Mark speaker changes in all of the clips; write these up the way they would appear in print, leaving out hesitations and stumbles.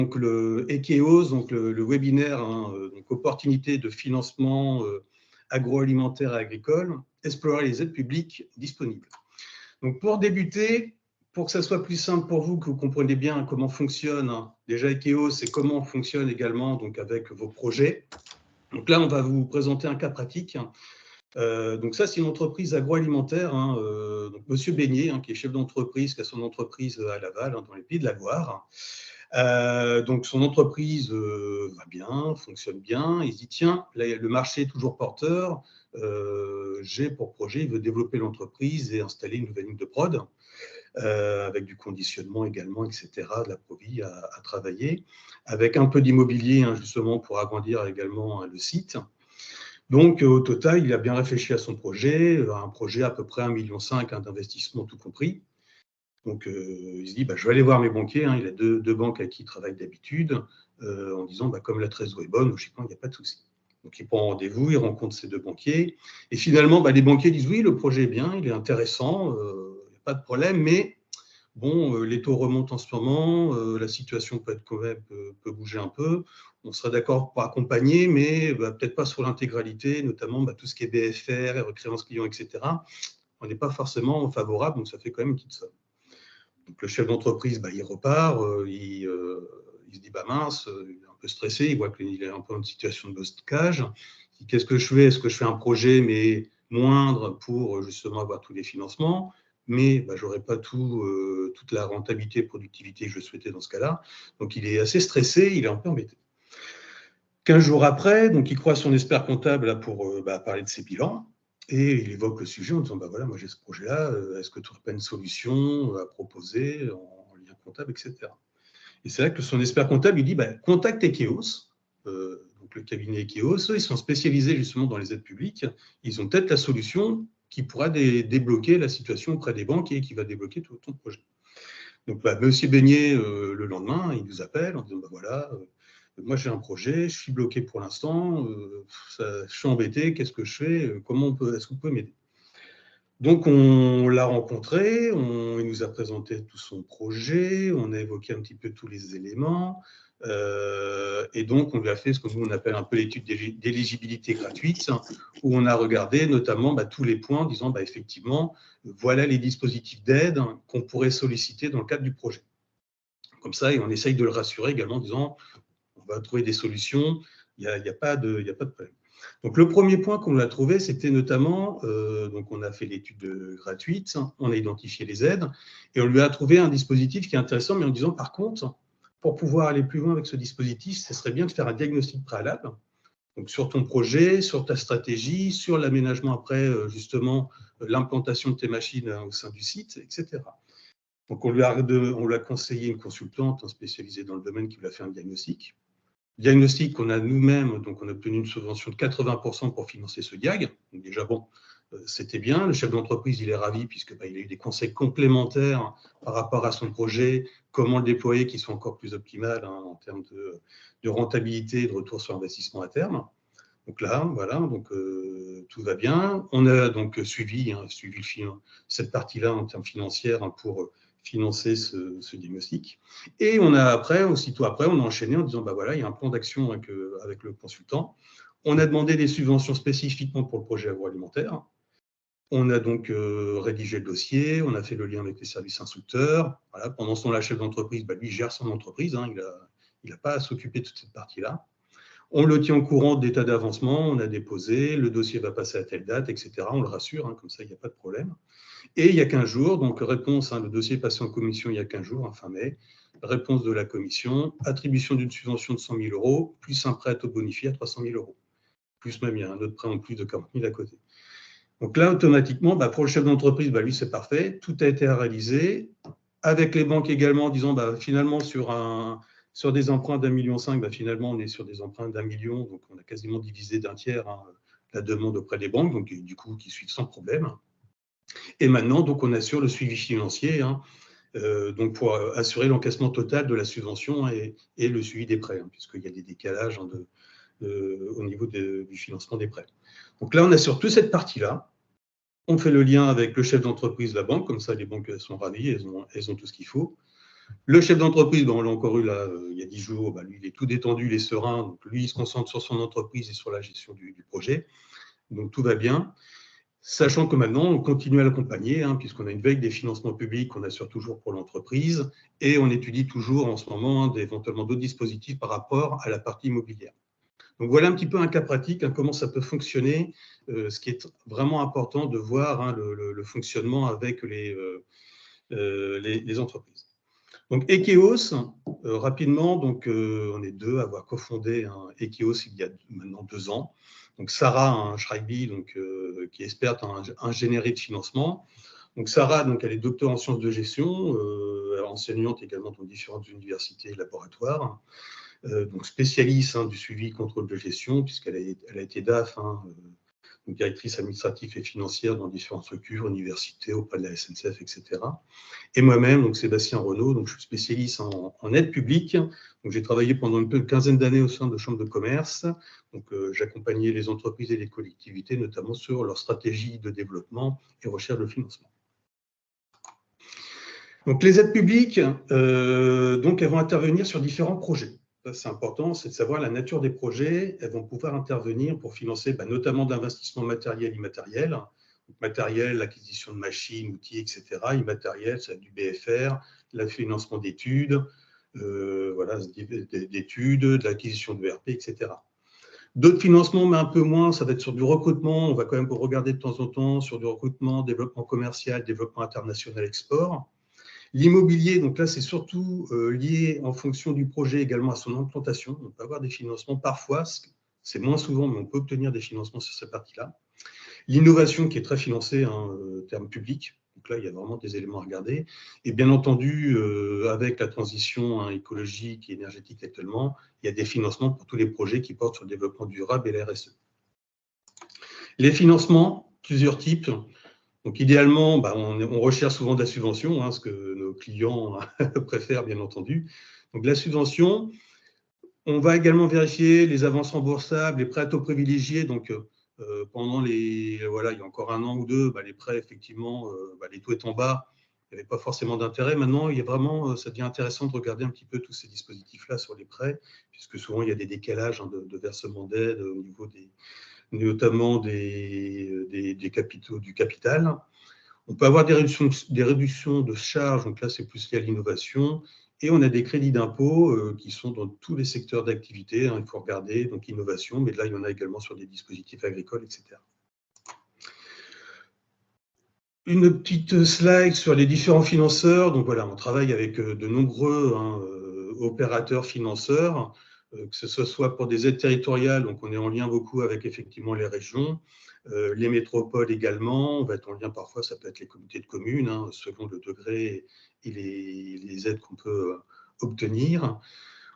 Speaker 1: Donc le EKEOS, donc le webinaire, donc opportunité de financement agroalimentaire et agricole, explorer les aides publiques disponibles. Donc pour débuter, pour que ça soit plus simple pour vous, que vous compreniez bien comment fonctionne déjà EKEOS et comment fonctionne également donc avec vos projets. Donc là, on va vous présenter un cas pratique. Donc ça, c'est une entreprise agroalimentaire. Donc Monsieur Beignet, qui est chef d'entreprise, qui a son entreprise à Laval, dans les Pays de la Loire. Donc son entreprise va bien, fonctionne bien. Il se dit tiens, là, le marché est toujours porteur. J'ai pour projet, il veut développer l'entreprise et installer une nouvelle ligne de prod avec du conditionnement également, etc., de la provie à travailler, avec un peu d'immobilier justement pour agrandir également le site. Donc, au total, il a bien réfléchi à son projet, un projet à peu près 1,5 million d'investissement tout compris. Donc, il se dit, je vais aller voir mes banquiers. Il a deux banques avec qui il travaille d'habitude, en disant, comme la trésorerie est bonne, logiquement, il n'y a pas de souci. Donc, il prend rendez-vous, il rencontre ses deux banquiers. Et finalement, les banquiers disent, oui, le projet est bien, il est intéressant, il n'y a pas de problème, mais bon, les taux remontent en ce moment, la situation peut bouger un peu. On serait d'accord pour accompagner, mais peut-être pas sur l'intégralité, notamment tout ce qui est BFR, créance client, etc. On n'est pas forcément favorable, donc ça fait quand même une petite somme. Donc le chef d'entreprise, il repart, il se dit mince, il est un peu stressé, il voit qu'il est un peu en situation de blocage. Il dit qu'est-ce que je fais? Est-ce que je fais un projet mais moindre pour justement avoir tous les financements? Mais je n'aurai pas toute la rentabilité et productivité que je souhaitais dans ce cas-là. Donc il est assez stressé, il est un peu embêté. 15 jours après, donc il croise son expert comptable là, pour parler de ses bilans. Et il évoque le sujet en disant, voilà, moi j'ai ce projet-là, est-ce que tu n'aurais pas une solution à proposer en lien comptable, etc. Et c'est là que son expert comptable, il dit, contacte EKEOS, donc le cabinet EKEOS, ils sont spécialisés justement dans les aides publiques, ils ont peut-être la solution qui pourra débloquer la situation auprès des banques et qui va débloquer tout ton projet. Donc, Monsieur Beignet, le lendemain, il nous appelle en disant, voilà, moi j'ai un projet, je suis bloqué pour l'instant, je suis embêté, qu'est-ce que je fais? Est-ce que vous pouvez m'aider? Donc on l'a rencontré, il nous a présenté tout son projet, on a évoqué un petit peu tous les éléments, et donc on lui a fait ce que nous on appelle un peu l'étude d'éligibilité gratuite, où on a regardé notamment tous les points en disant effectivement, voilà les dispositifs d'aide qu'on pourrait solliciter dans le cadre du projet. Comme ça, et on essaye de le rassurer également en disant on va trouver des solutions, il n'y a pas de problème. Donc, le premier point qu'on a trouvé, c'était notamment, donc on a fait l'étude gratuite, on a identifié les aides, et on lui a trouvé un dispositif qui est intéressant, mais en disant, par contre, pour pouvoir aller plus loin avec ce dispositif, ce serait bien de faire un diagnostic préalable, donc sur ton projet, sur ta stratégie, sur l'aménagement après, justement, l'implantation de tes machines au sein du site, etc. Donc, on lui a conseillé une consultante spécialisée dans le domaine qui lui a fait un diagnostic. Diagnostic qu'on a nous-mêmes, donc on a obtenu une subvention de 80% pour financer ce diag. Donc déjà, c'était bien. Le chef d'entreprise, il est ravi puisque il a eu des conseils complémentaires par rapport à son projet, comment le déployer qui soit encore plus optimal en termes de rentabilité et de retour sur investissement à terme. Donc là, voilà, donc tout va bien. On a donc suivi cette partie-là en termes financiers pour financer ce diagnostic. Et aussitôt après, on a enchaîné en disant, voilà, il y a un plan d'action avec le consultant. On a demandé des subventions spécifiquement pour le projet agroalimentaire. On a donc rédigé le dossier, on a fait le lien avec les services instructeurs. Voilà, pendant ce temps, la chef d'entreprise, lui, gère son entreprise. Il n'a pas à s'occuper de toute cette partie-là. On le tient au courant d'état d'avancement, on a déposé, le dossier va passer à telle date, etc. On le rassure, comme ça, il n'y a pas de problème. Et il y a 15 jours, donc réponse, le dossier est passé en commission il y a 15 jours, fin mai, réponse de la commission, attribution d'une subvention de 100 000 euros, plus un prêt à taux bonifié à 300 000 euros. Plus même, il y a un autre prêt en plus de 40 000 à côté. Donc là, automatiquement, pour le chef d'entreprise, lui, c'est parfait, tout a été réalisé, avec les banques également, en disant, finalement, sur des emprunts d'1,5 million, finalement, on est sur des emprunts d'1 million, donc on a quasiment divisé d'un tiers la demande auprès des banques, donc du coup, qui suivent sans problème. Et maintenant, donc, on assure le suivi financier, donc pour assurer l'encaissement total de la subvention et le suivi des prêts, puisqu'il y a des décalages au niveau du financement des prêts. Donc là, on assure toute cette partie-là. On fait le lien avec le chef d'entreprise, la banque, comme ça, les banques sont ravies, elles ont tout ce qu'il faut. Le chef d'entreprise, on l'a encore eu là il y a 10 jours, lui, il est tout détendu, il est serein. Donc, lui, il se concentre sur son entreprise et sur la gestion du projet. Donc, tout va bien. Sachant que maintenant, on continue à l'accompagner, puisqu'on a une veille des financements publics qu'on assure toujours pour l'entreprise, et on étudie toujours en ce moment éventuellement d'autres dispositifs par rapport à la partie immobilière. Donc voilà un petit peu un cas pratique, comment ça peut fonctionner, ce qui est vraiment important de voir le fonctionnement avec les entreprises. Donc Ekeos, rapidement, donc, on est 2 à avoir cofondé Ekeos il y a maintenant 2 ans. Donc Sarah Schreiby, donc, qui est experte en ingénierie de financement. Donc Sarah, donc, elle est docteur en sciences de gestion, enseignante également dans différentes universités et laboratoires, donc spécialiste du suivi et contrôle de gestion, puisqu'elle a été DAF, donc directrice administrative et financière dans différentes structures, universités, auprès de la SNCF, etc. Et moi-même, donc Sébastien Renaud, donc je suis spécialiste en aide publique. Donc j'ai travaillé pendant une quinzaine d'années au sein de chambres de commerce. Donc j'accompagnais les entreprises et les collectivités, notamment sur leur stratégie de développement et recherche de financement. Donc les aides publiques, donc elles vont intervenir sur différents projets. C'est important, c'est de savoir la nature des projets. Elles vont pouvoir intervenir pour financer notamment d'investissements matériels et immatériels. Matériel, l'acquisition de machines, outils, etc. Immatériel, c'est du BFR, le financement d'études, d'études, de l'acquisition de ERP, etc. D'autres financements, mais un peu moins, ça va être sur du recrutement. On va quand même regarder de temps en temps sur du recrutement, développement commercial, développement international, export. L'immobilier, donc là, c'est surtout lié en fonction du projet également à son implantation. On peut avoir des financements parfois, c'est moins souvent, mais on peut obtenir des financements sur cette partie-là. L'innovation qui est très financée en termes publics. Donc là, il y a vraiment des éléments à regarder. Et bien entendu, avec la transition écologique et énergétique actuellement, il y a des financements pour tous les projets qui portent sur le développement durable et la RSE. Les financements, plusieurs types. Donc, idéalement, on recherche souvent de la subvention, ce que nos clients préfèrent, bien entendu. Donc, la subvention, on va également vérifier les avances remboursables, les prêts à taux privilégiés. Donc, pendant il y a encore 1 an ou 2, les prêts, effectivement, les taux étant bas, il n'y avait pas forcément d'intérêt. Maintenant, ça devient intéressant de regarder un petit peu tous ces dispositifs-là sur les prêts, puisque souvent, il y a des décalages de versement d'aide au niveau notamment des capitaux, du capital. On peut avoir des réductions de charges, donc là, c'est plus lié à l'innovation. Et on a des crédits d'impôt qui sont dans tous les secteurs d'activité. Il faut regarder, donc innovation, mais là, il y en a également sur des dispositifs agricoles, etc. Une petite slide sur les différents financeurs. Donc voilà, on travaille avec de nombreux opérateurs financeurs, que ce soit pour des aides territoriales, donc on est en lien beaucoup avec effectivement les régions, les métropoles également, on va être en lien parfois, ça peut être les communautés de communes, selon le degré et les aides qu'on peut obtenir.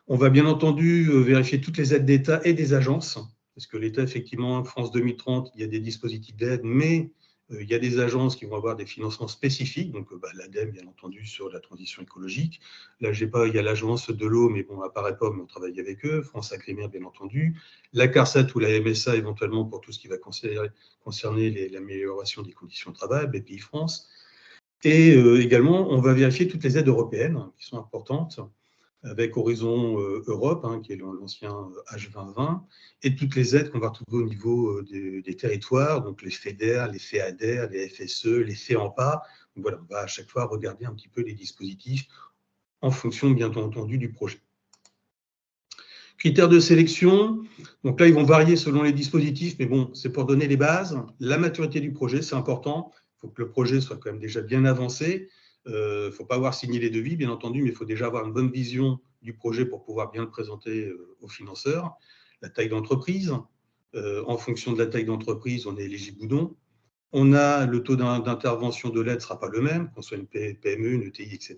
Speaker 1: On va bien entendu vérifier toutes les aides d'État et des agences, parce que l'État, effectivement, France 2030, il y a des dispositifs d'aide, mais il y a des agences qui vont avoir des financements spécifiques, donc l'ADEME, bien entendu, sur la transition écologique. Là, il y a l'agence de l'eau, mais bon, elle n'apparaît pas, mais on travaille avec eux. France Agrimer, bien entendu. La CARSAT ou la MSA, éventuellement, pour tout ce qui va concerner l'amélioration des conditions de travail, BPI France. Et également, on va vérifier toutes les aides européennes qui sont importantes, avec Horizon Europe, qui est l'ancien H2020, et toutes les aides qu'on va retrouver au niveau des territoires, donc les FEDER, les FEADER, les FSE, les FEAMPA. Donc voilà, on va à chaque fois regarder un petit peu les dispositifs en fonction, bien entendu, du projet. Critères de sélection, donc là, ils vont varier selon les dispositifs, mais bon, c'est pour donner les bases. La maturité du projet, c'est important. Il faut que le projet soit quand même déjà bien avancé. Il ne faut pas avoir signé les devis, bien entendu, mais il faut déjà avoir une bonne vision du projet pour pouvoir bien le présenter aux financeurs. La taille d'entreprise, en fonction de la taille d'entreprise, on est éligible ou non. On a le taux d'intervention de l'aide ne sera pas le même, qu'on soit une PME, une ETI, etc.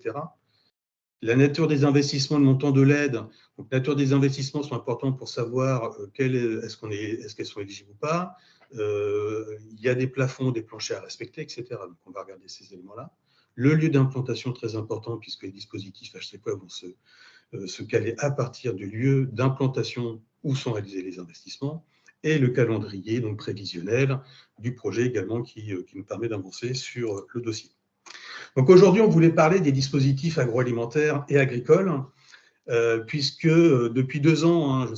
Speaker 1: La nature des investissements, le montant de l'aide. Donc, la nature des investissements sont importants pour savoir est-ce qu'elles sont éligibles ou pas. Il y a des plafonds, des planchers à respecter, etc. Donc, on va regarder ces éléments-là. Le lieu d'implantation, très important, puisque les dispositifs à chaque fois vont se caler à partir du lieu d'implantation où sont réalisés les investissements. Et le calendrier donc prévisionnel du projet également qui nous permet d'avancer sur le dossier. Donc aujourd'hui, on voulait parler des dispositifs agroalimentaires et agricoles, puisque depuis 2 ans, hein,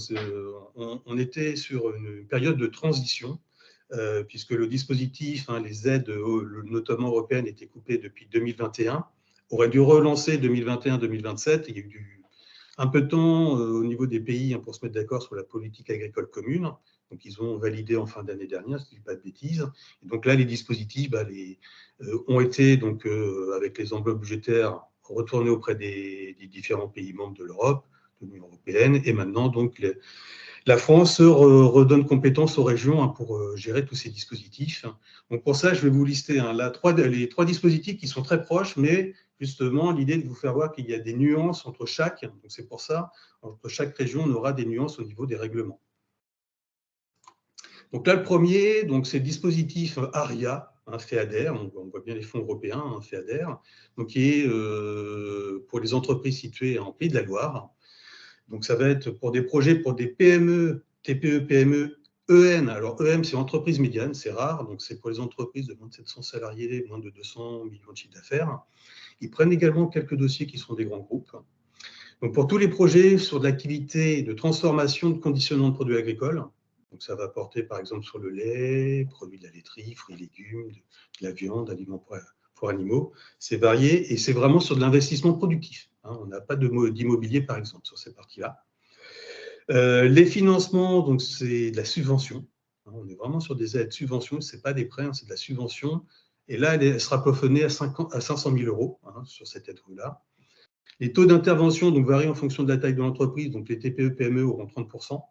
Speaker 1: on était sur une période de transition, puisque le dispositif, hein, les aides, notamment européennes, étaient coupées depuis 2021, aurait dû relancer 2021-2027. Il y a eu un peu de temps au niveau des pays, hein, pour se mettre d'accord sur la politique agricole commune. Donc, ils ont validé en fin d'année dernière, si je ne dis pas de bêtises. Et donc là, les dispositifs ont été, donc, avec les enveloppes budgétaires, retournés auprès des différents pays membres de l'Europe, de l'Union européenne. Et maintenant, donc, la France redonne compétence aux régions, hein, pour gérer tous ces dispositifs. Donc pour ça, je vais vous lister, hein, là, les 3 dispositifs qui sont très proches, mais justement, l'idée de vous faire voir qu'il y a des nuances entre chaque. Donc c'est pour ça, entre chaque région, on aura des nuances au niveau des règlements. Donc là, le premier, c'est le dispositif ARIA, hein, FEADER, on voit bien les fonds européens, hein, FEADER, donc qui est pour les entreprises situées en Pays de la Loire. Donc, ça va être pour des projets pour des PME, TPE, PME, EN. Alors, EM, c'est entreprise médiane, c'est rare. Donc, c'est pour les entreprises de moins de 700 salariés, moins de 200 millions de chiffre d'affaires. Ils prennent également quelques dossiers qui sont des grands groupes. Donc, pour tous les projets sur de l'activité de transformation, de conditionnement de produits agricoles, donc ça va porter par exemple sur le lait, produits de la laiterie, fruits et légumes, de la viande, aliments pour animaux. C'est varié et c'est vraiment sur de l'investissement productif. On n'a pas d'immobilier, par exemple, sur ces parties-là. Les financements, donc c'est de la subvention. On est vraiment sur des aides subventions, ce n'est pas des prêts, c'est de la subvention. Et là, elle sera plafonnée à 500 000 € sur cette aide-là. Les taux d'intervention varient en fonction de la taille de l'entreprise. Donc, les TPE, PME auront 30%.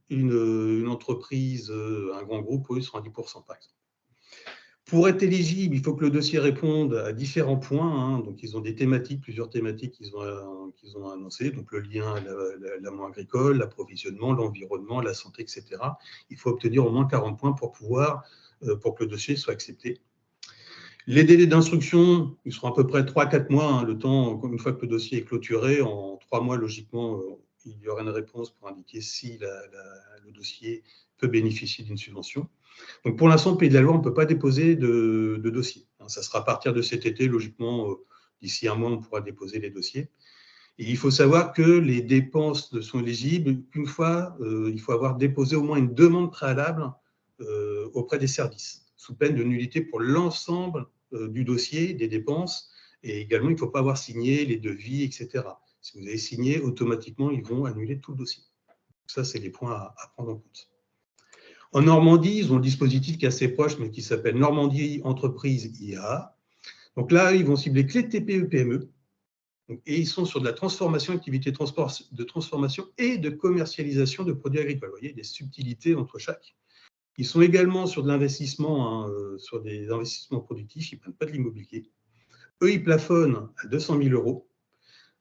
Speaker 1: Une entreprise, un grand groupe, eux, sera à 10%, par exemple. Pour être éligible, il faut que le dossier réponde à différents points. Donc, ils ont des thématiques, plusieurs thématiques qu'ils ont annoncées. Donc, le lien à l'amont agricole, l'approvisionnement, l'environnement, la santé, etc. Il faut obtenir au moins 40 points pour que le dossier soit accepté. Les délais d'instruction, ils seront à peu près 3 à 4 mois. Le temps, une fois que le dossier est clôturé, en 3 mois, logiquement, il y aura une réponse pour indiquer si le dossier peut bénéficier d'une subvention. Donc pour l'instant, au Pays de la Loire, on ne peut pas déposer de dossier. Ça sera à partir de cet été, logiquement, d'ici un mois, on pourra déposer les dossiers. Et il faut savoir que les dépenses ne sont éligibles qu'une fois, il faut avoir déposé au moins une demande préalable auprès des services, sous peine de nullité pour l'ensemble du dossier, des dépenses. Et également, il ne faut pas avoir signé les devis, etc. Si vous avez signé, automatiquement, ils vont annuler tout le dossier. Ça, c'est les points à prendre en compte. En Normandie, ils ont le dispositif qui est assez proche, mais qui s'appelle Normandie Entreprise IA. Donc là, ils vont cibler que les TPE-PME. Et ils sont sur de la transformation, activité de transformation et de commercialisation de produits agricoles. Vous voyez, des subtilités entre chaque. Ils sont également sur de l'investissement, sur des investissements productifs. Ils ne prennent pas de l'immobilier. Eux, ils plafonnent à 200 000 €.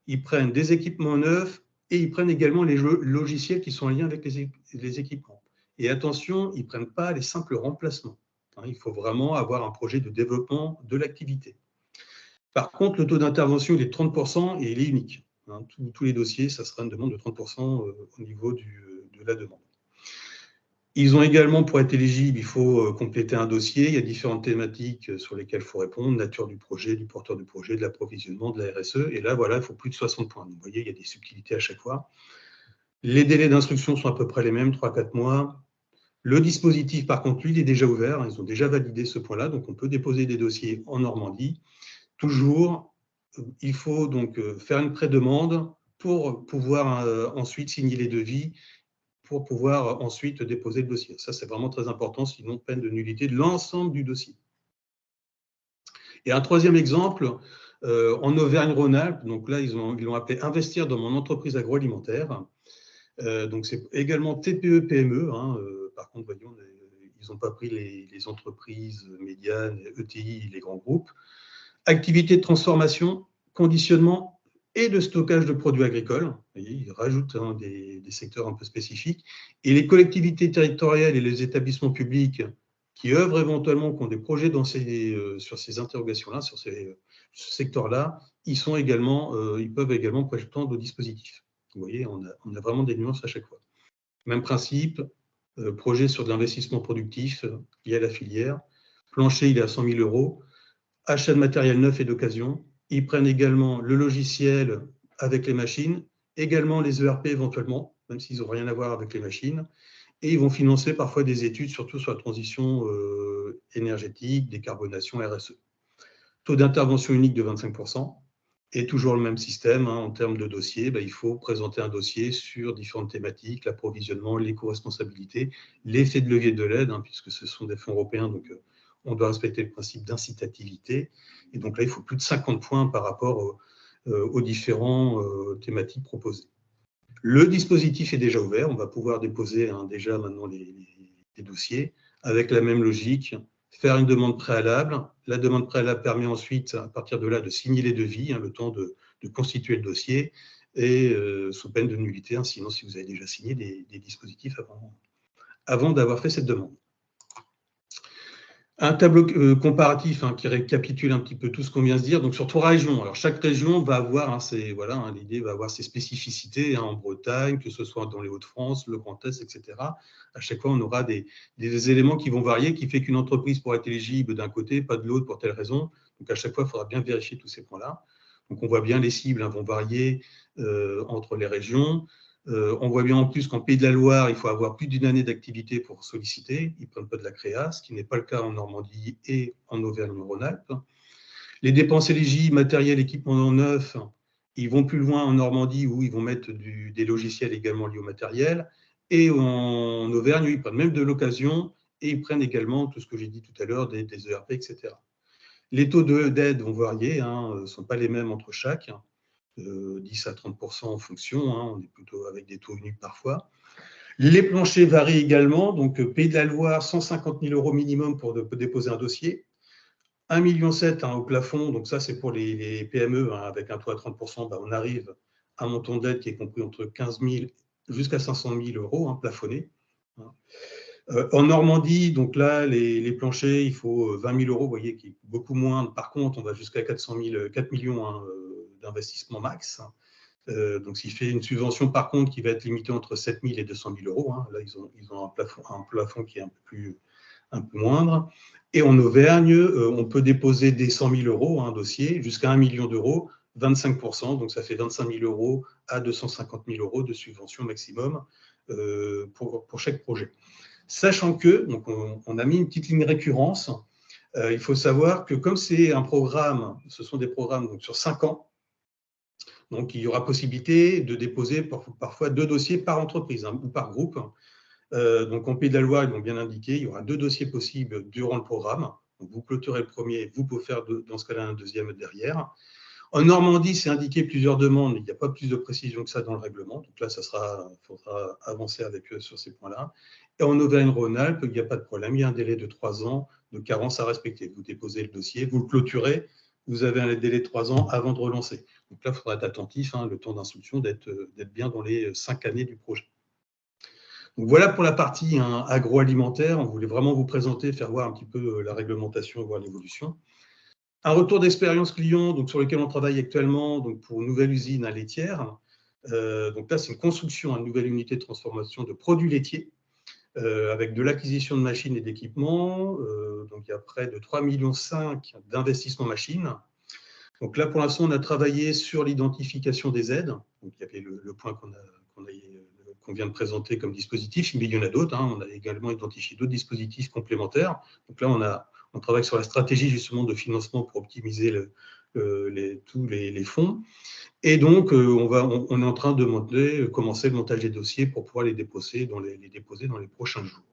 Speaker 1: Ils prennent des équipements neufs et ils prennent également les logiciels qui sont en lien avec les équipements. Et attention, ils ne prennent pas les simples remplacements. Il faut vraiment avoir un projet de développement de l'activité. Par contre, le taux d'intervention, il est de 30% et il est unique. Tous les dossiers, ça sera une demande de 30% au niveau de la demande. Ils ont également, pour être éligible, il faut compléter un dossier. Il y a différentes thématiques sur lesquelles il faut répondre, nature du projet, du porteur du projet, de l'approvisionnement, de la RSE. Et là, voilà, il faut plus de 60 points. Donc, vous voyez, il y a des subtilités à chaque fois. Les délais d'instruction sont à peu près les mêmes, 3-4 mois. Le dispositif, par contre, lui, il est déjà ouvert. Ils ont déjà validé ce point-là. Donc, on peut déposer des dossiers en Normandie. Toujours, il faut donc faire une pré-demande pour pouvoir ensuite signer les devis, pour pouvoir ensuite déposer le dossier. Ça, c'est vraiment très important, sinon peine de nullité de l'ensemble du dossier. Et un troisième exemple, en Auvergne-Rhône-Alpes, donc là, ils l'ont appelé « Investir dans mon entreprise agroalimentaire ». Donc, c'est également TPE-PME. Par contre, voyons, ils n'ont pas pris les entreprises médianes, ETI, les grands groupes. Activité de transformation, conditionnement et de stockage de produits agricoles. Ils rajoutent des secteurs un peu spécifiques. Et les collectivités territoriales et les établissements publics qui œuvrent éventuellement, qui ont des projets sur ces interrogations-là, sur ce secteur-là, ils peuvent également prétendre au dispositif. Vous voyez, on a vraiment des nuances à chaque fois. Même principe, projet sur de l'investissement productif lié à la filière. Plancher, il est à 100 000 €. achat de matériel neuf et d'occasion. Ils prennent également le logiciel avec les machines, également les ERP éventuellement, même s'ils n'ont rien à voir avec les machines. Et ils vont financer parfois des études, surtout sur la transition énergétique, décarbonation, RSE. Taux d'intervention unique de 25%. Et toujours le même système, hein, en termes de dossier, il faut présenter un dossier sur différentes thématiques, l'approvisionnement, l'éco-responsabilité, l'effet de levier de l'aide, hein, puisque ce sont des fonds européens, donc on doit respecter le principe d'incitativité. Et donc là, il faut plus de 50 points par rapport aux différentes thématiques proposées. Le dispositif est déjà ouvert, on va pouvoir déposer déjà maintenant les dossiers avec la même logique, faire une demande préalable. La demande préalable permet ensuite, à partir de là, de signer les devis, le temps de constituer le dossier, et sous peine de nullité, sinon si vous avez déjà signé des dispositifs avant d'avoir fait cette demande. Un tableau comparatif qui récapitule un petit peu tout ce qu'on vient de se dire. Donc, sur 3 régions. Alors, chaque région va avoir, l'idée va avoir ses spécificités en Bretagne, que ce soit dans les Hauts-de-France, le Grand Est, etc. À chaque fois, on aura des éléments qui vont varier, qui fait qu'une entreprise pourra être éligible d'un côté, pas de l'autre pour telle raison. Donc, à chaque fois, il faudra bien vérifier tous ces points-là. Donc, on voit bien les cibles vont varier entre les régions. On voit bien en plus qu'en Pays de la Loire, il faut avoir plus d'une année d'activité pour solliciter. Ils ne prennent pas de la créa, ce qui n'est pas le cas en Normandie et en Auvergne-Rhône-Alpes. Les dépenses éligibles, matériel, équipement neuf, ils vont plus loin en Normandie où ils vont mettre des logiciels également liés au matériel. Et en Auvergne, ils prennent même de l'occasion et ils prennent également tout ce que j'ai dit tout à l'heure, des ERP, etc. Les taux d'aide vont varier, ne sont pas les mêmes entre chaque. 10 à 30% en fonction, on est plutôt avec des taux uniques parfois. Les planchers varient également, donc Pays de la Loire, 150 000 € minimum pour déposer un dossier, 1,7 million au plafond, donc ça c'est pour les PME, avec un taux à 30%, on arrive à un montant d'aide qui est compris entre 15 000 jusqu'à 500 000 € plafonné. En Normandie, donc là, les planchers, il faut 20 000 €, vous voyez, qui est beaucoup moins. Par contre, on va jusqu'à 4 millions d'investissement max. Donc, ce qui fait une subvention, par contre, qui va être limitée entre 7 000 et 200 000 €. Là, ils ont un plafond qui est un peu moindre. Et en Auvergne, on peut déposer des 100 000 € un dossier, jusqu'à 1 million d'euros, 25%. Donc, ça fait 25 000 € à 250 000 € de subvention maximum pour chaque projet. Sachant que, donc on a mis une petite ligne récurrence, il faut savoir que comme c'est un programme, ce sont des programmes donc, sur 5 ans, donc il y aura possibilité de déposer parfois 2 dossiers par entreprise ou par groupe. Donc en Pays de la Loire, ils l'ont bien indiqué, il y aura 2 dossiers possibles durant le programme. Donc, vous clôturez le premier, vous pouvez faire dans ce cas-là un deuxième derrière. En Normandie, c'est indiqué plusieurs demandes, mais il n'y a pas plus de précision que ça dans le règlement. Donc là, il faudra avancer avec eux sur ces points-là. Et en Auvergne-Rhône-Alpes, il n'y a pas de problème, il y a un délai de 3 ans de carence à respecter. Vous déposez le dossier, vous le clôturez, vous avez un délai de 3 ans avant de relancer. Donc là, il faudra être attentif, le temps d'instruction, d'être bien dans les 5 années du projet. Donc voilà pour la partie agroalimentaire. On voulait vraiment vous présenter, faire voir un petit peu la réglementation et voir l'évolution. Un retour d'expérience client donc, sur lequel on travaille actuellement donc, pour une nouvelle usine laitière. Donc là, c'est une construction, une nouvelle unité de transformation de produits laitiers avec de l'acquisition de machines et d'équipements. Donc il y a près de 3,5 millions d'investissements machines. Donc là, pour l'instant, on a travaillé sur l'identification des aides. Donc il y avait le point qu'on vient de présenter comme dispositif, mais il y en a d'autres. On a également identifié d'autres dispositifs complémentaires. Donc là, on travaille sur la stratégie justement de financement pour optimiser tous les fonds. Et donc, on est en train de commencer le montage des dossiers pour pouvoir les déposer dans les prochains jours.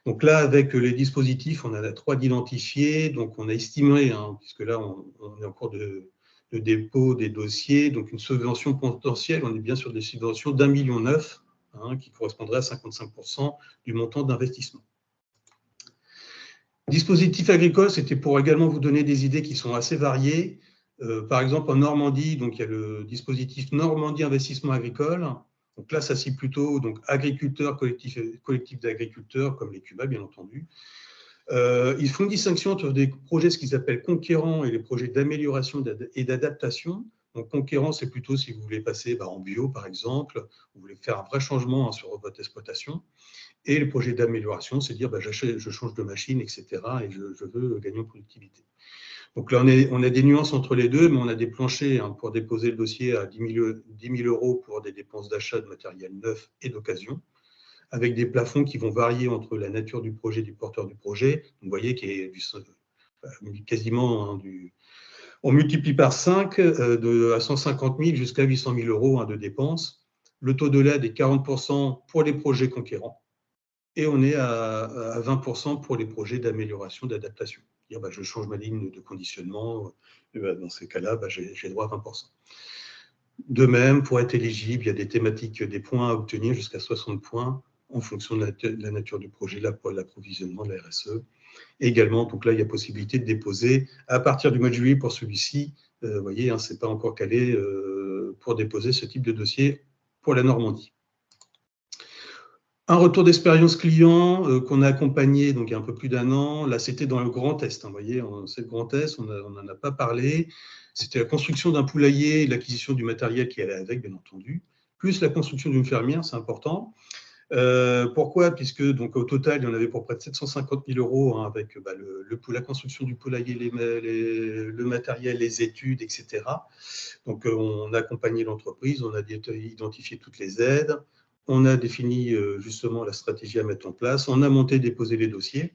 Speaker 1: Donc là, avec les dispositifs, on en a 3 d'identifiés. Donc, on a estimé, puisque là, on est en cours de dépôt des dossiers, donc une subvention potentielle, on est bien sur des subventions d'1,9 million, qui correspondrait à 55% du montant d'investissement. Dispositif agricole, c'était pour également vous donner des idées qui sont assez variées. Par exemple, en Normandie, donc, il y a le dispositif Normandie Investissement Agricole. Donc là, ça cible plutôt donc, agriculteurs, collectifs d'agriculteurs, comme les CUBA, bien entendu. Ils font une distinction entre des projets, ce qu'ils appellent conquérants, et les projets d'amélioration et d'adaptation. Donc, conquérant, c'est plutôt si vous voulez passer en bio, par exemple, vous voulez faire un vrai changement sur votre exploitation. Et le projet d'amélioration, c'est dire je change de machine, etc. et je veux gagner en productivité. Donc là, on a des nuances entre les deux, mais on a des planchers pour déposer le dossier à 10 000 euros pour des dépenses d'achat de matériel neuf et d'occasion, avec des plafonds qui vont varier entre la nature du projet, du porteur du projet. Vous voyez qu'il y a quasiment on multiplie par 5 à 150 000 jusqu'à 800 000 euros de dépenses. Le taux de l'aide est 40% pour les projets conquérants et on est à 20% pour les projets d'amélioration, d'adaptation. Je change ma ligne de conditionnement, dans ces cas-là, j'ai droit à 20%. De même, pour être éligible, il y a des thématiques, des points à obtenir jusqu'à 60 points en fonction de la nature du projet, l'approvisionnement de la RSE. Et également, donc là, il y a possibilité de déposer à partir du mois de juillet pour celui-ci. Vous voyez, ce n'est pas encore calé pour déposer ce type de dossier pour la Normandie. Un retour d'expérience client qu'on a accompagné donc il y a un peu plus d'1 an. Là, c'était dans le Grand Est. Vous voyez, c'est le Grand Est, on n'en a pas parlé. C'était la construction d'un poulailler et l'acquisition du matériel qui allait avec, bien entendu, plus la construction d'une fermière, c'est important. Pourquoi? Puisque donc, au total, il y en avait pour près de 750 000 euros avec la construction du poulailler, le matériel, les études, etc. Donc, on a accompagné l'entreprise, on a identifié toutes les aides, on a défini justement la stratégie à mettre en place, on a monté, déposé les dossiers.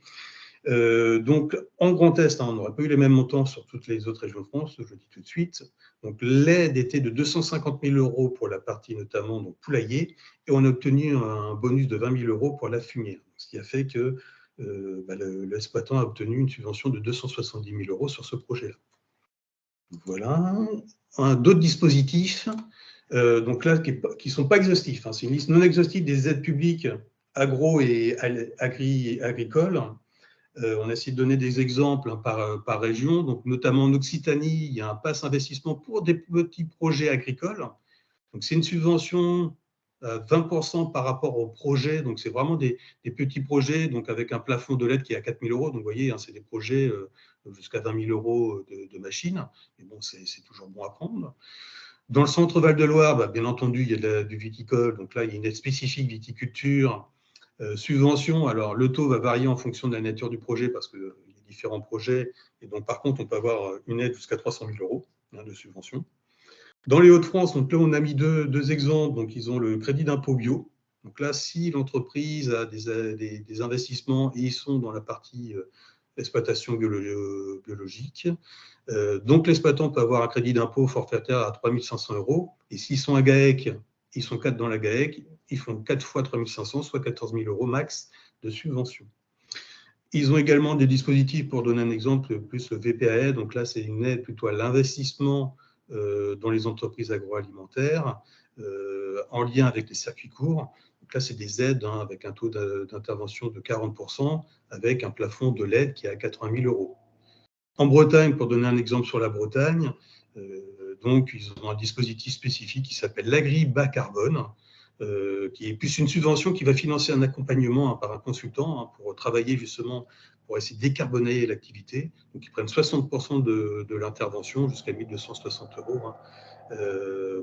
Speaker 1: Donc, en Grand Est, on n'aurait pas eu les mêmes montants sur toutes les autres régions de France, je le dis tout de suite. Donc, l'aide était de 250 000 euros pour la partie notamment donc, poulailler, et on a obtenu un bonus de 20 000 euros pour la fumière, ce qui a fait que l'exploitant a obtenu une subvention de 270 000 euros sur ce projet-là. Voilà. D'autres dispositifs, donc là, qui ne sont pas exhaustifs. C'est une liste non exhaustive des aides publiques agro et agricoles. On a essayé de donner des exemples par région. Donc, notamment en Occitanie, il y a un pass investissement pour des petits projets agricoles. Donc, c'est une subvention à 20% par rapport au projet. Donc, c'est vraiment des petits projets, donc avec un plafond de l'aide qui est à 4 000 euros. Donc, vous voyez, c'est des projets jusqu'à 20 000 euros de machines. Mais bon, c'est toujours bon à prendre. Dans le centre Val-de-Loire, bien entendu, il y a du viticole. Donc là, il y a une aide spécifique viticulture. Subvention, alors le taux va varier en fonction de la nature du projet parce qu'il y a différents projets. Et donc, par contre, on peut avoir une aide jusqu'à 300 000 euros de subvention. Dans les Hauts-de-France, donc là, on a mis deux exemples. Donc, ils ont le crédit d'impôt bio. Donc là, si l'entreprise a des investissements et ils sont dans la partie exploitation biologique, donc l'exploitant peut avoir un crédit d'impôt forfaitaire à 3 500 euros. Et s'ils sont à GAEC, ils sont 4 dans la GAEC, ils font 4 fois 3 500, soit 14 000 euros max de subvention. Ils ont également des dispositifs, pour donner un exemple, plus le VPAE. Donc là, c'est une aide plutôt à l'investissement dans les entreprises agroalimentaires en lien avec les circuits courts. Donc là, c'est des aides avec un taux d'intervention de 40%, avec un plafond de l'aide qui est à 80 000 euros. En Bretagne, pour donner un exemple sur la Bretagne, donc ils ont un dispositif spécifique qui s'appelle l'Agri bas carbone, qui est plus une subvention qui va financer un accompagnement par un consultant pour travailler justement pour essayer de décarboner l'activité. Donc ils prennent 60% de l'intervention jusqu'à 1 260 euros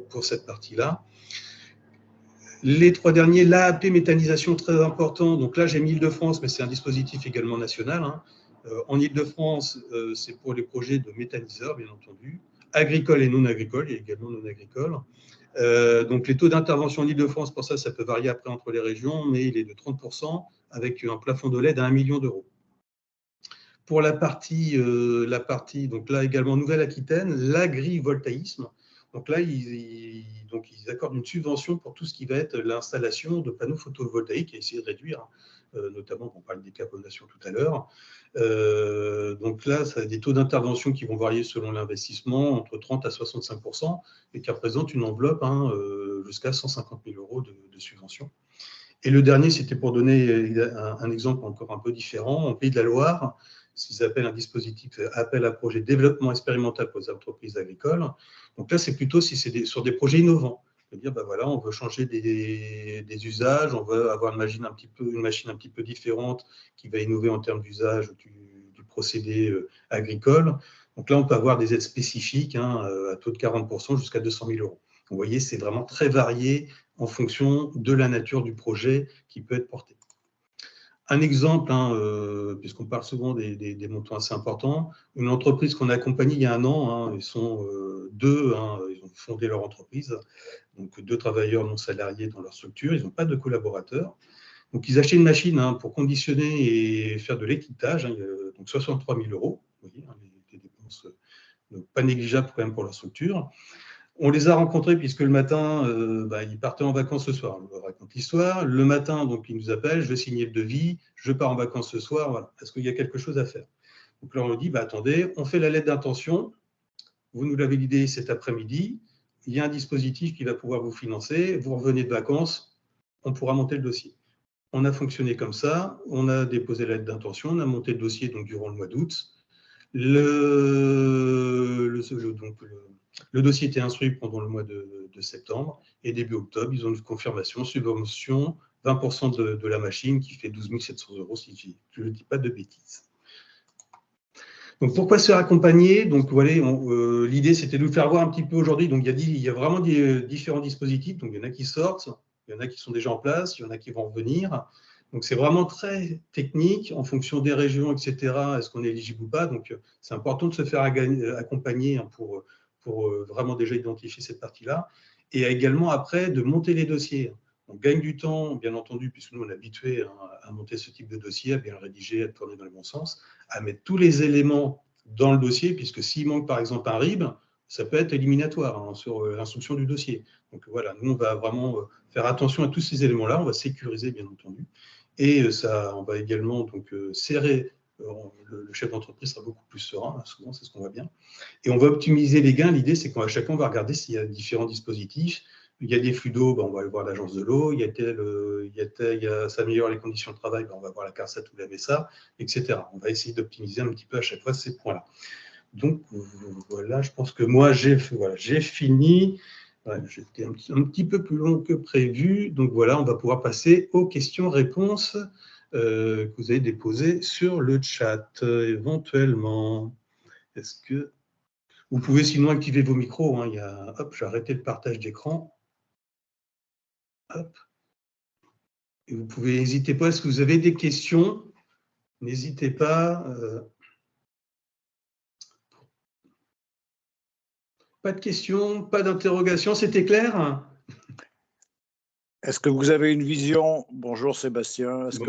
Speaker 1: pour cette partie-là. Les 3 derniers, l'AAP méthanisation, très important. Donc là, j'ai mis Île-de-France, mais c'est un dispositif également national. En Île-de-France, c'est pour les projets de méthaniseurs, bien entendu, agricoles et non agricoles, il y a également non agricoles. Donc les taux d'intervention en Île-de-France, pour ça peut varier après entre les régions, mais il est de 30% avec un plafond de l'aide à 1 million d'euros. Pour la partie, donc là également Nouvelle-Aquitaine, l'agrivoltaïsme. Donc là, ils accordent une subvention pour tout ce qui va être l'installation de panneaux photovoltaïques et essayer de réduire, notamment, on parle de décarbonation tout à l'heure. Donc là, ça a des taux d'intervention qui vont varier selon l'investissement, entre 30 à 65%, et qui représentent une enveloppe jusqu'à 150 000 euros de subvention. Et le dernier, c'était pour donner un exemple encore un peu différent. En Pays de la Loire, ce qu'ils appellent un dispositif appel à projet développement expérimental pour les entreprises agricoles. Donc là, c'est plutôt si c'est sur des projets innovants. C'est-à-dire, voilà, on veut changer des usages, on veut avoir une machine un petit peu différente qui va innover en termes d'usage du procédé agricole. Donc là, on peut avoir des aides spécifiques à taux de 40% jusqu'à 200 000 euros. Vous voyez, c'est vraiment très varié en fonction de la nature du projet qui peut être porté. Un exemple, puisqu'on parle souvent des montants assez importants, une entreprise qu'on a accompagnée il y a un an, ils sont deux, ils ont fondé leur entreprise, donc 2 travailleurs non salariés dans leur structure, ils n'ont pas de collaborateurs. Donc ils achetaient une machine pour conditionner et faire de l'étiquetage, donc 63 000 euros, vous voyez, des dépenses donc pas négligeables quand même pour leur structure. On les a rencontrés puisque le matin, ils partaient en vacances ce soir. On leur raconte l'histoire. Le matin, donc, ils nous appellent, je vais signer le devis, je pars en vacances ce soir. Voilà. Est-ce qu'il y a quelque chose à faire? Donc là, on leur dit, attendez, on fait la lettre d'intention. Vous nous l'avez validé cet après-midi. Il y a un dispositif qui va pouvoir vous financer. Vous revenez de vacances, on pourra monter le dossier. On a fonctionné comme ça. On a déposé la lettre d'intention. On a monté le dossier donc, durant le mois d'août. Le dossier était instruit pendant le mois de septembre et début octobre, ils ont une confirmation, subvention, 20% de la machine qui fait 12 700 euros si je ne dis pas de bêtises. Donc pourquoi se faire accompagner? Donc voilà, l'idée c'était de vous faire voir un petit peu aujourd'hui. Donc il y a vraiment différents dispositifs. Donc il y en a qui sortent, il y en a qui sont déjà en place, il y en a qui vont revenir. Donc c'est vraiment très technique en fonction des régions, etc. Est-ce qu'on est éligible ou pas? Donc c'est important de se faire accompagner pour vraiment déjà identifier cette partie-là. Et également après de monter les dossiers. On gagne du temps, bien entendu, puisque nous on est habitués à monter ce type de dossier, à bien le rédiger, à le tourner dans le bon sens, à mettre tous les éléments dans le dossier, puisque s'il manque par exemple un RIB, ça peut être éliminatoire sur l'instruction du dossier. Donc voilà, nous on va vraiment faire attention à tous ces éléments-là, on va sécuriser bien entendu. Et on va également donc serrer, le chef d'entreprise sera beaucoup plus serein, souvent c'est ce qu'on voit bien. Et on va optimiser les gains. L'idée, c'est qu'à chacun, on va regarder s'il y a différents dispositifs. Il y a des flux d'eau, on va aller voir l'agence de l'eau. Ça améliore les conditions de travail, on va voir la CARSAT ou la MESA, etc. On va essayer d'optimiser un petit peu à chaque fois ces points-là. Donc, voilà, je pense que moi, j'ai fini. Voilà, j'étais un petit peu plus long que prévu. Donc, voilà, on va pouvoir passer aux questions-réponses que vous avez déposées sur le chat, éventuellement. Est-ce que vous pouvez sinon activer vos micros. Hop, j'ai arrêté le partage d'écran. Hop. Et vous pouvez, n'hésitez pas, est-ce que vous avez des questions? N'hésitez pas. Pas de questions, pas d'interrogations, c'était clair?
Speaker 2: Est-ce que vous avez une vision? Bonjour Sébastien. Est-ce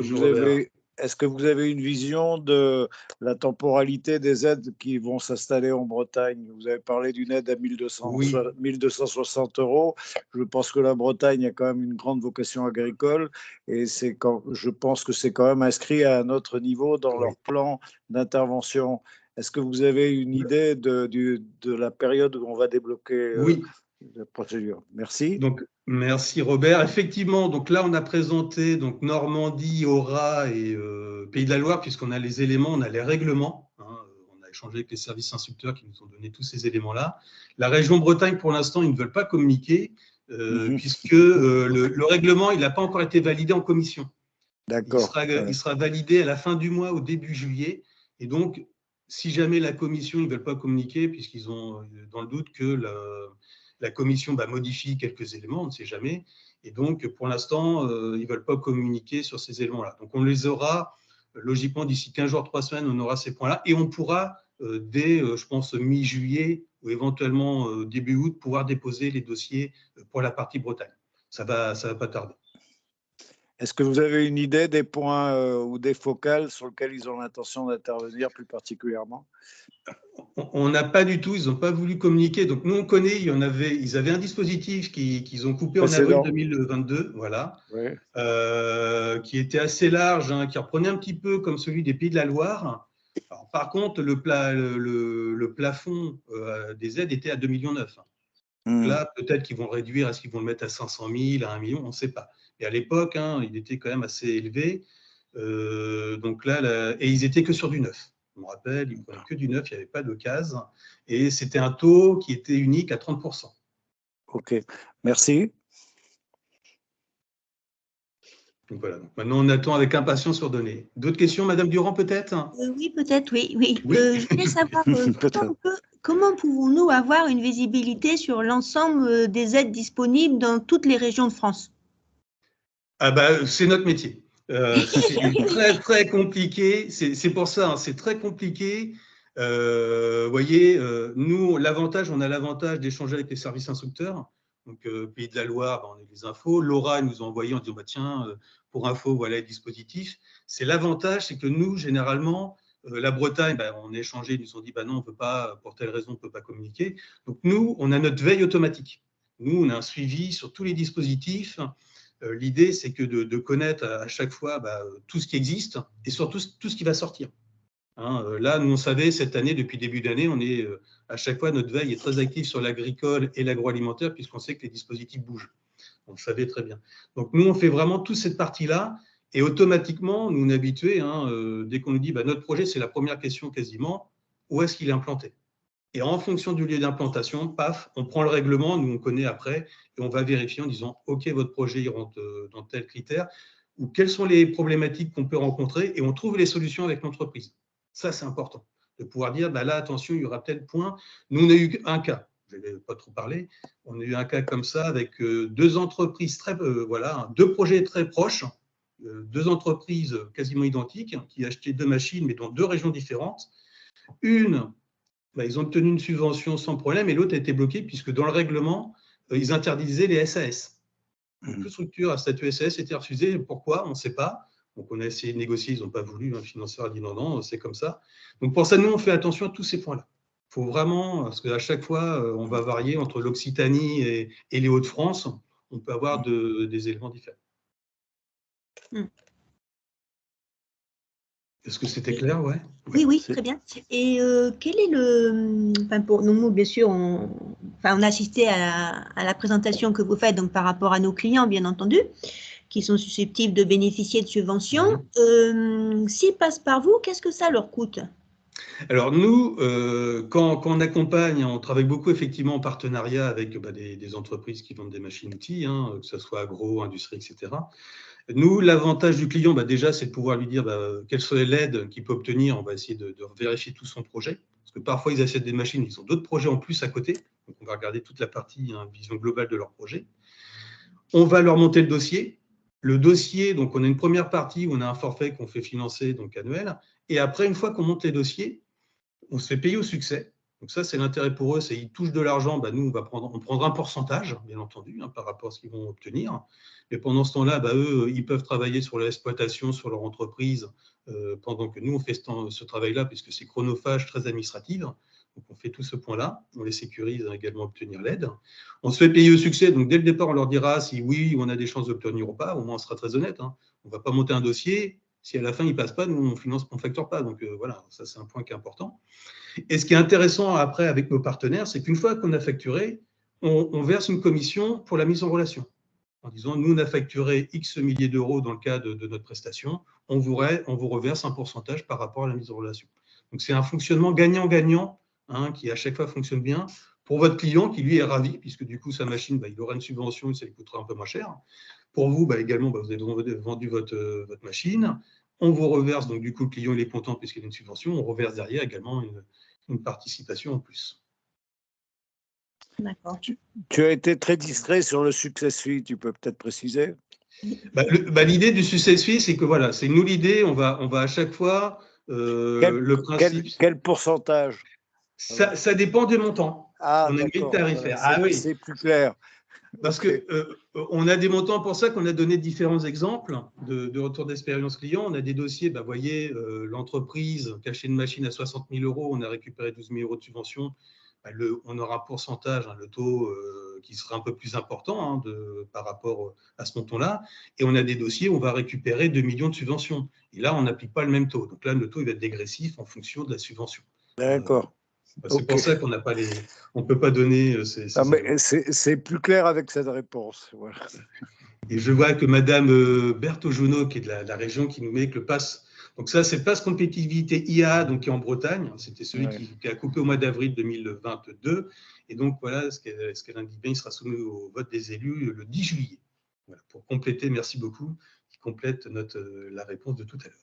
Speaker 2: que vous avez une vision de la temporalité des aides qui vont s'installer en Bretagne? Vous avez parlé d'une aide à 1260 euros. Je pense que la Bretagne a quand même une grande vocation agricole et je pense que c'est quand même inscrit à un autre niveau dans leur plan d'intervention. Est-ce que vous avez une idée de la période où on va débloquer la procédure? Merci.
Speaker 1: Donc, merci Robert. Effectivement, donc là, on a présenté donc, Normandie, Aura et Pays de la Loire, puisqu'on a les éléments, on a les règlements. On a échangé avec les services instructeurs qui nous ont donné tous ces éléments-là. La région Bretagne, pour l'instant, ils ne veulent pas communiquer, puisque le règlement, il n'a pas encore été validé en commission.
Speaker 2: D'accord.
Speaker 1: Il sera validé à la fin du mois, au début juillet. Et donc, si jamais la commission ne veut pas communiquer, puisqu'ils ont dans le doute que la commission modifie quelques éléments, on ne sait jamais. Et donc, pour l'instant, ils ne veulent pas communiquer sur ces éléments-là. Donc, on les aura, logiquement, d'ici 15 jours, 3 semaines, on aura ces points-là. Et on pourra, dès, je pense, mi-juillet ou éventuellement début août, pouvoir déposer les dossiers pour la partie Bretagne. Ça va pas tarder.
Speaker 2: Est-ce que vous avez une idée des points ou des focales sur lesquels ils ont l'intention d'intervenir plus particulièrement?
Speaker 1: On n'a pas du tout, ils n'ont pas voulu communiquer. Donc nous, on connaît, ils avaient un dispositif qu'ils ont coupé en avril 2022, voilà, qui était assez large, qui reprenait un petit peu comme celui des Pays de la Loire. Alors, par contre, le plafond des aides était à 2,9 millions. Donc là, peut-être qu'ils vont réduire, est-ce qu'ils vont le mettre à 500 000, à 1 million, on ne sait pas. Et à l'époque, il était quand même assez élevé. Donc là, et ils étaient que sur du neuf. Je me rappelle, ils ne prenaient que du neuf, il n'y avait pas d'occasion. Et c'était un taux qui était unique à 30%.
Speaker 2: OK, merci.
Speaker 1: Donc voilà, donc maintenant on attend avec impatience sur données. D'autres questions, Madame Durand, peut-être?
Speaker 3: Oui, peut-être, oui. Oui.
Speaker 1: Oui.
Speaker 3: Je voulais savoir comment pouvons-nous avoir une visibilité sur l'ensemble des aides disponibles dans toutes les régions de France?
Speaker 1: Ah bah, c'est notre métier. C'est très, très compliqué. C'est pour ça, hein, c'est très compliqué. Vous voyez, nous, on a l'avantage d'échanger avec les services instructeurs. Donc, Pays de la Loire, on a les infos. Laura, ils nous a envoyé en disant, bah, tiens, pour info, voilà les dispositifs. C'est l'avantage, c'est que nous, généralement, la Bretagne, bah, on a échangé, ils nous ont dit, bah non, on ne peut pas, pour telle raison, on ne peut pas communiquer. Donc, nous, on a notre veille automatique. Nous, on a un suivi sur tous les dispositifs. L'idée, c'est que de connaître à chaque fois tout ce qui existe et surtout tout ce qui va sortir. Hein, là, nous, on savait, cette année, depuis début d'année, on est à chaque fois, notre veille est très active sur l'agricole et l'agroalimentaire, puisqu'on sait que les dispositifs bougent. On le savait très bien. Donc, nous, on fait vraiment toute cette partie-là, et automatiquement, nous, on est habitués, hein, dès qu'on nous dit, notre projet, c'est la première question quasiment, où est-ce qu'il est implanté? Et en fonction du lieu d'implantation, paf, on prend le règlement, nous on connaît après, et on va vérifier en disant, OK, votre projet il rentre dans tel critère, ou quelles sont les problématiques qu'on peut rencontrer, et on trouve les solutions avec l'entreprise. Ça, c'est important, de pouvoir dire, là, attention, il y aura tel point. Nous, on a eu un cas, je ne vais pas trop parler, on a eu un cas comme ça avec deux entreprises, deux projets très proches, deux entreprises quasiment identiques, qui achetaient deux machines, mais dans deux régions différentes. Une, ils ont obtenu une subvention sans problème et l'autre a été bloquée puisque dans le règlement, ils interdisaient les SAS. Donc, toute structure à statut SAS était refusée. Pourquoi? On ne sait pas. Donc, on a essayé de négocier, ils n'ont pas voulu. Un financeur a dit non, non, c'est comme ça. Donc, pour ça, nous, on fait attention à tous ces points-là. Il faut vraiment, parce qu'à chaque fois, on va varier entre l'Occitanie et les Hauts-de-France. On peut avoir des éléments différents. Est-ce que c'était clair? Ouais.
Speaker 3: Oui, oui, très bien. Et quel est pour nous, bien sûr, on a assisté à la présentation que vous faites donc par rapport à nos clients, bien entendu, qui sont susceptibles de bénéficier de subventions. S'ils passent par vous, qu'est-ce que ça leur coûte?
Speaker 1: Alors nous, quand on accompagne, on travaille beaucoup effectivement en partenariat avec des entreprises qui vendent des machines-outils, hein, que ce soit agro, industrie, etc. Nous, l'avantage du client, déjà, c'est de pouvoir lui dire quelle serait l'aide qu'il peut obtenir. On va essayer de vérifier tout son projet. Parce que parfois, ils achètent des machines, ils ont d'autres projets en plus à côté. Donc, on va regarder toute la partie, vision globale de leur projet. On va leur monter le dossier. Le dossier, donc, on a une première partie où on a un forfait qu'on fait financer, donc annuel. Et après, une fois qu'on monte les dossiers, on se fait payer au succès. Donc ça, c'est l'intérêt pour eux, c'est qu'ils touchent de l'argent, nous, on prendra un pourcentage, bien entendu, par rapport à ce qu'ils vont obtenir. Mais pendant ce temps-là, eux, ils peuvent travailler sur l'exploitation, sur leur entreprise, pendant que nous, on fait ce travail-là, puisque c'est chronophage, très administratif. Donc on fait tout ce point-là, on les sécurise également à obtenir l'aide. On se fait payer au succès, donc dès le départ, on leur dira si oui, on a des chances d'obtenir ou pas, au moins on sera très honnête. On ne va pas monter un dossier, si à la fin il ne passe pas, nous on ne facture pas. Donc voilà, ça c'est un point qui est important. Et ce qui est intéressant après avec nos partenaires, c'est qu'une fois qu'on a facturé, on verse une commission pour la mise en relation. En disant, nous, on a facturé X milliers d'euros dans le cadre de notre prestation, on vous reverse un pourcentage par rapport à la mise en relation. Donc, c'est un fonctionnement gagnant-gagnant qui, à chaque fois, fonctionne bien. Pour votre client, qui lui est ravi, puisque du coup, sa machine, il aura une subvention et ça lui coûtera un peu moins cher. Pour vous, également, vous avez vendu votre machine. On vous reverse, donc du coup, le client il est content puisqu'il y a une subvention. On reverse derrière également une participation en plus.
Speaker 3: D'accord.
Speaker 2: Tu as été très discret sur le success fee, tu peux peut-être préciser?
Speaker 1: L'idée du success fee, c'est que voilà, c'est nous l'idée, on va à chaque fois le principe.
Speaker 2: Quel pourcentage?
Speaker 1: Ça dépend des montants. On a une grille tarifaire.
Speaker 2: Voilà, c'est plus clair.
Speaker 1: Parce qu'on a des montants pour ça qu'on a donné différents exemples de retour d'expérience client. On a des dossiers, voyez, l'entreprise qui achète une machine à 60 000 euros, on a récupéré 12 000 euros de subvention. On aura un pourcentage, le taux qui sera un peu plus important par rapport à ce montant-là. Et on a des dossiers où on va récupérer 2 millions de subventions. Et là, on n'applique pas le même taux. Donc là, le taux il va être dégressif en fonction de la subvention.
Speaker 2: D'accord.
Speaker 1: C'est pour ça qu'on n'a pas on ne peut pas donner ces
Speaker 2: c'est plus clair avec cette réponse. Voilà.
Speaker 1: Et je vois que Madame Berthe-Junot, qui est de la région, qui nous met que le pass. Donc ça, c'est le pass compétitivité IA, donc qui est en Bretagne. C'était celui qui a coupé au mois d'avril 2022. Et donc voilà, ce qu'elle indique bien, il sera soumis au vote des élus le 10 juillet. Voilà, pour compléter, merci beaucoup. complète la réponse de tout à l'heure.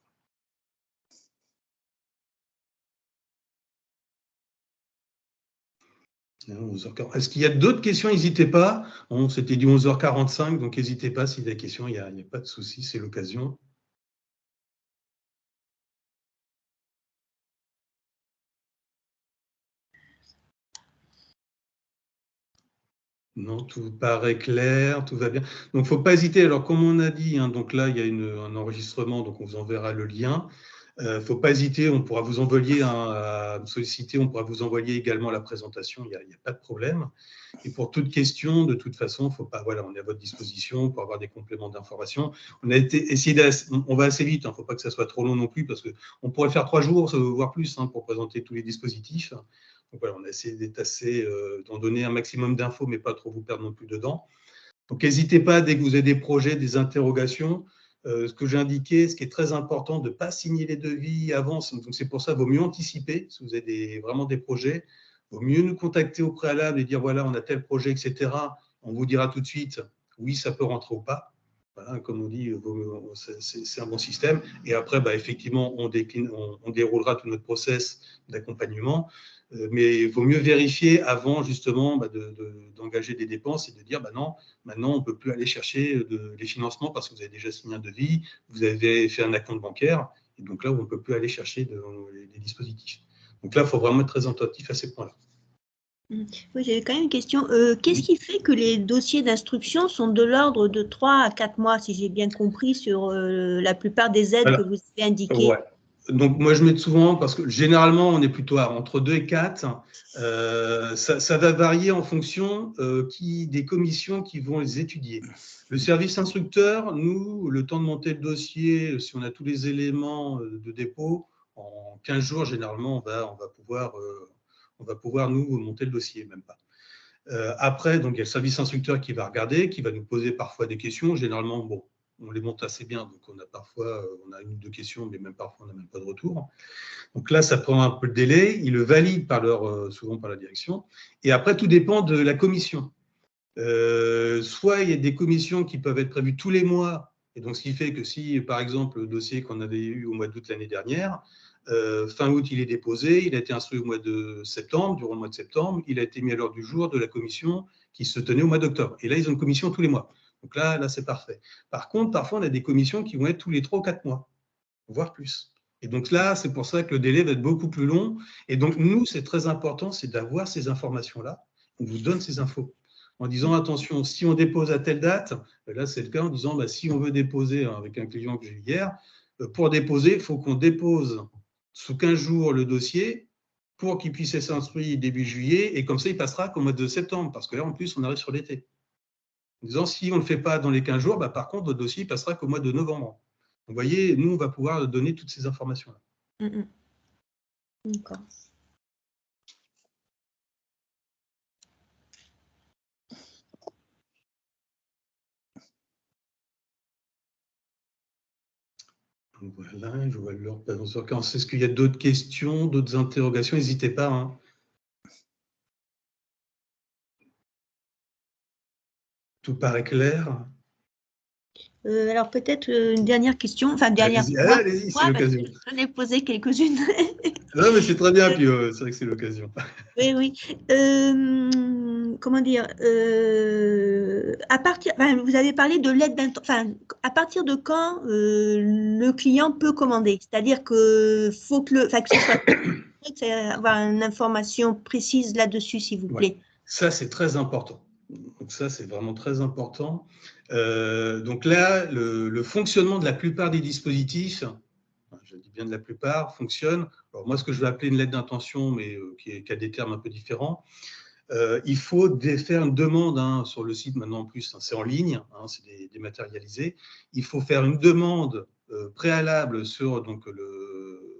Speaker 1: Est-ce qu'il y a d'autres questions? N'hésitez pas. On s'était dit 11h45, donc n'hésitez pas s'il y a des questions, il n'y a pas de souci, c'est l'occasion. Non, tout paraît clair, tout va bien. Donc, il ne faut pas hésiter. Alors, comme on a dit, donc là, il y a un enregistrement, donc on vous enverra le lien. Il ne faut pas hésiter, on pourra vous envoyer, à solliciter, on pourra vous envoyer également la présentation, il n'y a pas de problème. Et pour toute question, de toute façon, faut pas, voilà, on est à votre disposition pour avoir des compléments d'information. On va assez vite, il ne faut pas que ça soit trop long non plus, parce qu'on pourrait faire 3 jours, voire plus, pour présenter tous les dispositifs. Donc voilà, on a essayé d'en donner un maximum d'infos, mais pas trop vous perdre non plus dedans. Donc n'hésitez pas, dès que vous avez des projets, des interrogations, ce que j'ai indiqué, ce qui est très important, de ne pas signer les devis avant. Donc c'est pour ça, il vaut mieux anticiper. Si vous avez vraiment des projets, il vaut mieux nous contacter au préalable et dire voilà, on a tel projet, etc. On vous dira tout de suite oui, ça peut rentrer ou pas. Voilà, comme on dit, c'est un bon système. Et après, effectivement, on déroulera tout notre process d'accompagnement. Mais il vaut mieux vérifier avant justement d'engager des dépenses et de dire non, maintenant on ne peut plus aller chercher les financements parce que vous avez déjà signé un devis, vous avez fait un acompte bancaire, et donc là on ne peut plus aller chercher les dispositifs. Donc là, il faut vraiment être très attentif à ces points-là.
Speaker 3: Oui, j'avais quand même une question. Qu'est-ce qui fait que les dossiers d'instruction sont de l'ordre de 3 à 4 mois, si j'ai bien compris, sur la plupart des aides que vous avez indiquées?
Speaker 1: Ouais. Donc, moi, je mets souvent, parce que généralement, on est plutôt entre 2 et 4. Ça va varier en fonction des commissions qui vont les étudier. Le service instructeur, nous, le temps de monter le dossier, si on a tous les éléments de dépôt, en 15 jours, généralement, on va pouvoir nous monter le dossier, même pas. Après, donc, il y a le service instructeur qui va regarder, qui va nous poser parfois des questions. Généralement, bon, on les monte assez bien, donc on a 1 ou 2 questions, mais même parfois, on n'a même pas de retour. Donc là, ça prend un peu de délai. Ils le valident souvent par la direction. Et après, tout dépend de la commission. Soit il y a des commissions qui peuvent être prévues tous les mois, et donc ce qui fait que si, par exemple, le dossier qu'on avait eu au mois d'août l'année dernière, fin août, il est déposé, il a été instruit au mois de septembre, durant le mois de septembre, il a été mis à l'ordre du jour de la commission qui se tenait au mois d'octobre. Et là, ils ont une commission tous les mois. Donc là, c'est parfait. Par contre, parfois, on a des commissions qui vont être tous les 3 ou 4 mois, voire plus. Et donc là, c'est pour ça que le délai va être beaucoup plus long. Et donc, nous, c'est très important, c'est d'avoir ces informations-là. On vous donne ces infos. En disant, attention, si on dépose à telle date, là, c'est le cas en disant, si on veut déposer, avec un client que j'ai eu hier, pour déposer, il faut qu'on dépose sous 15 jours le dossier pour qu'il puisse être instruit début juillet, et comme ça, il passera qu'au mois de septembre, parce que là, en plus, on arrive sur l'été. En disant, si on ne le fait pas dans les 15 jours, par contre, votre dossier passera qu'au mois de novembre. Vous voyez, nous, on va pouvoir donner toutes ces informations-là.
Speaker 3: D'accord.
Speaker 1: Voilà, je vois l'heure passe. Est-ce qu'il y a d'autres questions, d'autres interrogations? N'hésitez pas. Tout paraît clair.
Speaker 3: Alors peut-être une dernière question,
Speaker 1: Allez-y, c'est l'occasion.
Speaker 3: J'en ai posé quelques-unes.
Speaker 1: Non, mais c'est très bien, puis c'est vrai que c'est l'occasion.
Speaker 3: Oui. Comment dire, vous avez parlé de l'aide à partir de quand le client peut commander? C'est-à-dire que faut que ce soit avoir une information précise là-dessus, s'il vous plaît.
Speaker 1: Ça, c'est très important. Donc ça, c'est vraiment très important. Donc là, le fonctionnement de la plupart des dispositifs, je dis bien de la plupart, fonctionne. Alors moi, ce que je vais appeler une lettre d'intention, mais qui a des termes un peu différents, il faut faire une demande sur le site maintenant en plus, c'est en ligne, c'est dématérialisé. Il faut faire une demande préalable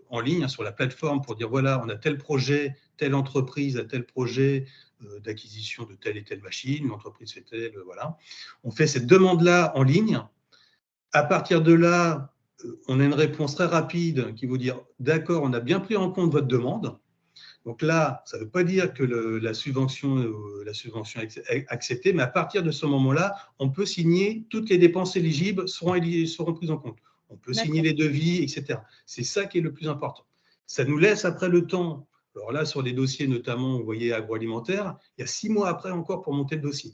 Speaker 1: en ligne, sur la plateforme pour dire voilà, on a tel projet, telle entreprise a tel projet d'acquisition de telle et telle machine, l'entreprise fait telle, voilà. On fait cette demande-là en ligne. À partir de là, on a une réponse très rapide qui vous dit d'accord, on a bien pris en compte votre demande. Donc là, ça ne veut pas dire que la subvention est acceptée, mais à partir de ce moment-là, on peut signer, toutes les dépenses éligibles seront prises en compte. On peut signer les devis, etc. C'est ça qui est le plus important. Ça nous laisse après le temps. Alors là, sur les dossiers, notamment, vous voyez, agroalimentaire, il y a 6 mois après encore pour monter le dossier.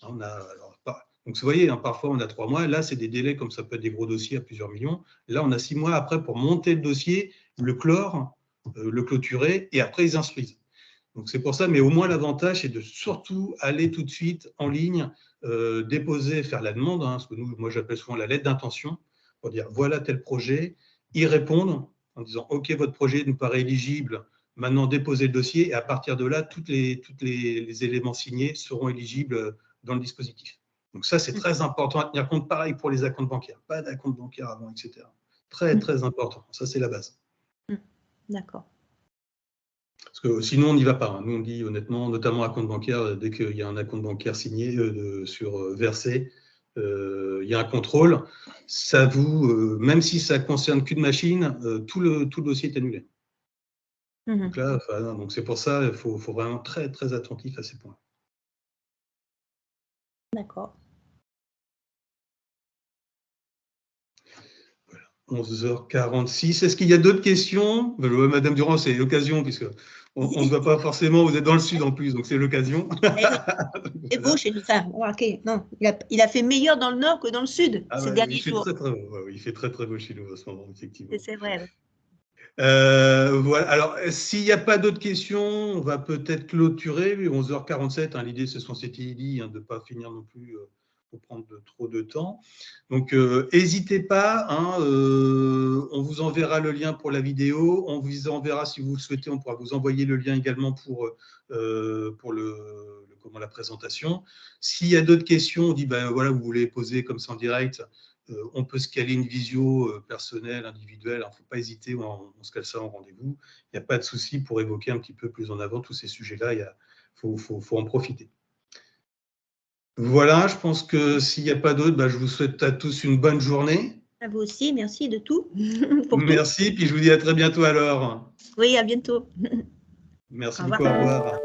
Speaker 1: Donc, vous voyez, parfois, on a 3 mois. Là, c'est des délais, comme ça peut être des gros dossiers à plusieurs millions. Là, on a 6 mois après pour monter le dossier, le clôturer, et après, ils instruisent. Donc, c'est pour ça, mais au moins, l'avantage, c'est de surtout aller tout de suite en ligne, déposer, faire la demande, ce que moi, j'appelle souvent la lettre d'intention, pour dire, voilà tel projet. Ils répondent en disant, OK, votre projet nous paraît éligible, maintenant, déposez le dossier, et à partir de là, tous les éléments signés seront éligibles dans le dispositif. Donc ça, c'est très important à tenir compte. Pareil pour les acomptes bancaires. Pas d'acompte bancaire avant, etc. Très, très important. Ça, c'est la base.
Speaker 3: D'accord.
Speaker 1: Parce que sinon, on n'y va pas. Nous, on dit honnêtement, notamment acompte bancaire, dès qu'il y a un acompte bancaire signé versé, il y a un contrôle. Ça même si ça ne concerne qu'une machine, tout le dossier est annulé. Donc là, donc c'est pour ça, il faut vraiment très, très attentif à ces points.
Speaker 3: D'accord.
Speaker 1: Voilà, 11h46. Est-ce qu'il y a d'autres questions? Madame Durand, c'est l'occasion, puisque on ne voit pas forcément, vous êtes dans le sud en plus, donc c'est l'occasion.
Speaker 3: C'est beau chez nous. Enfin, ok, non, il a fait meilleur dans le nord que dans le sud ces derniers jours.
Speaker 1: Il fait très, très beau chez nous en ce moment, effectivement.
Speaker 3: C'est vrai.
Speaker 1: Voilà. Alors, s'il n'y a pas d'autres questions, on va peut-être clôturer. 11h47, l'idée, c'est ce qu'on s'était dit, de ne pas finir non plus pour prendre trop de temps. Donc, n'hésitez pas. On vous enverra le lien pour la vidéo. On vous enverra, si vous le souhaitez, on pourra vous envoyer le lien également pour la présentation. S'il y a d'autres questions, on dit, voilà, vous voulez poser comme ça en direct, on peut se caler une visio personnelle, individuelle. Il ne faut pas hésiter, on se cale ça en rendez-vous. Il n'y a pas de souci pour évoquer un petit peu plus en avant tous ces sujets-là. Il faut en profiter. Voilà, je pense que s'il n'y a pas d'autre, je vous souhaite à tous une bonne journée.
Speaker 3: À vous aussi, merci de tout.
Speaker 1: Merci, puis je vous dis à très bientôt alors.
Speaker 3: Oui, à bientôt.
Speaker 1: Merci beaucoup, au revoir.